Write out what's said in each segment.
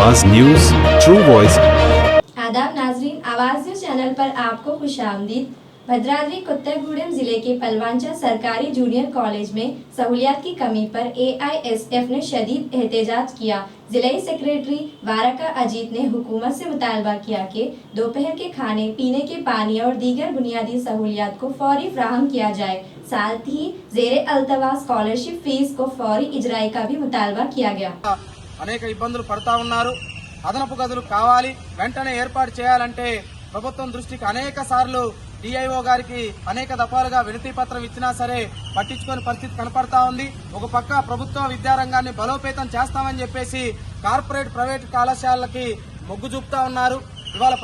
आवाज news, true voice. आदाब नाजरीन, आवाज न्यूज चैनल पर आपको खुशामदीद। भद्राद्री कोत्तगूडెం जिले के पलवांचा सरकारी जूनियर कॉलेज में सहूलियात की कमी पर AISF ने शदीद एहतजाज किया। जिले सेक्रेटरी वारका अजीत ने हुकूमत से मुतालबा किया कि दोपहर के खाने, पीने के पानी और दीगर बुनियादी सहूलियात को फौरी फ्राहम किया जाए। साथ ही जेरे अल्तवा स्कॉलरशिप फीस को फौरी इजराई का भी मुतालबा किया गया। అనేక ఇబ్బందులు పడతా ఉన్నారు। అదనపు గదులు కావాలి, వెంటనే ఏర్పాటు చేయాలంటే ప్రభుత్వం దృష్టికి అనేక సార్లు డిఐఓ గారికి అనేక దఫాలుగా వినతి పత్రం ఇచ్చినా సరే పట్టించుకునే పరిస్థితి కనపడతా ఉంది। ఒక పక్క ప్రభుత్వ విద్యారంగాన్ని బలోపేతం చేస్తామని చెప్పేసి కార్పొరేట్ ప్రైవేట్ కళాశాలలకి మొగ్గు చూపుతా ఉన్నారు। ఇవాళ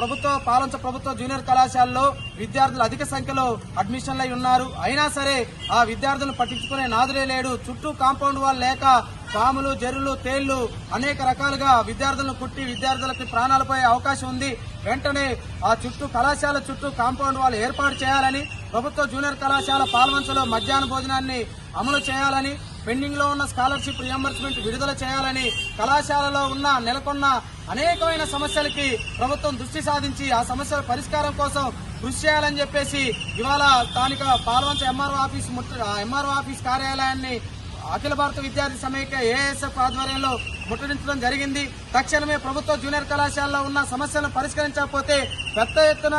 పాలంచ ప్రభుత్వ జూనియర్ కళాశాలలో విద్యార్థులు అధిక సంఖ్యలో అడ్మిషన్లు అయి ఉన్నారు। అయినా సరే ఆ విద్యార్థులను పట్టించుకునే నాదులే లేడు। చుట్టూ కాంపౌండ్ వాల్ లేక పాములు, జర్రులు, తేళ్లు అనేక రకాలుగా విద్యార్థులను కుట్టి విద్యార్థులకి ప్రాణాలపై అవకాశం ఉంది। వెంటనే ఆ కళాశాల చుట్టూ కాంపౌండ్ వాల్ ఏర్పాటు చేయాలని, ప్రభుత్వ జూనియర్ కళాశాల పాల్వంచలో మధ్యాహ్న భోజనాన్ని అమలు చేయాలని, పెండింగ్ లో ఉన్న స్కాలర్షిప్ రియంబర్స్మెంట్ విడుదల చేయాలని, కళాశాలలో నెలకొన్న అనేకమైన సమస్యలకి ప్రభుత్వం దృష్టి సాధించి ఆ సమస్యల పరిష్కారం కోసం కృషి చేయాలని చెప్పేసి ఇవాళ స్థానిక పాల్వంచ ఎంఆర్ఓ ఆఫీస్ కార్యాలయాన్ని అఖిల భారత విద్యార్థి సమైక్య AISF ఆధ్వర్యంలో ముట్టడించడం జరిగింది। తక్షణమే ప్రభుత్వ జూనియర్ కళాశాలలో ఉన్న సమస్యలను పరిష్కరించకపోతే పెద్ద ఎత్తున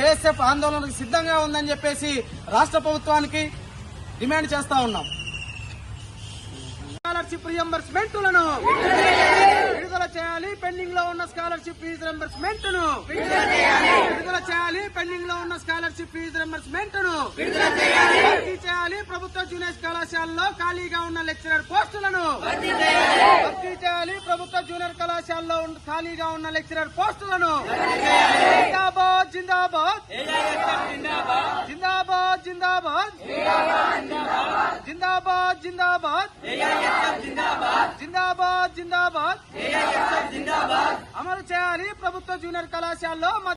AISF ఆందోళనకు సిద్ధంగా ఉందని చెప్పేసి రాష్ట్ర ప్రభుత్వానికి డిమాండ్ చేస్తా ఉన్నాం। స్కాలర్షిప్ రియంబర్స్మెంట్లను విడుదల చేయాలి, పెండింగ్ లో ఉన్న స్కాలర్షిప్ ఫీజు రియంబర్స్మెంట్ ను విడుదల చేయాలి, పెండింగ్ లో ఉన్న స్కాలర్షిప్ ఫీజు రియంబర్స్మెంట్ ను భర్తీ చేయాలి, ప్రభుత్వ జూనియర్ కళాశాలలో ఖాళీగా ఉన్న లెక్చరర్ పోస్టులను భర్తీ చేయాలి, ప్రభుత్వ జూనియర్ కళాశాలలో ఖాళీగా ఉన్న లెక్చరర్ పోస్టులను జిందాబాద్ జిందాబాద్ జిందాబాద్ జిందాబాద్ జిందాబాద్ జిందాబాద్ జిందాబాద్ జిందాబాద్ అమలు చేయాలి ప్రభుత్వ జూనియర్ కళాశాలలో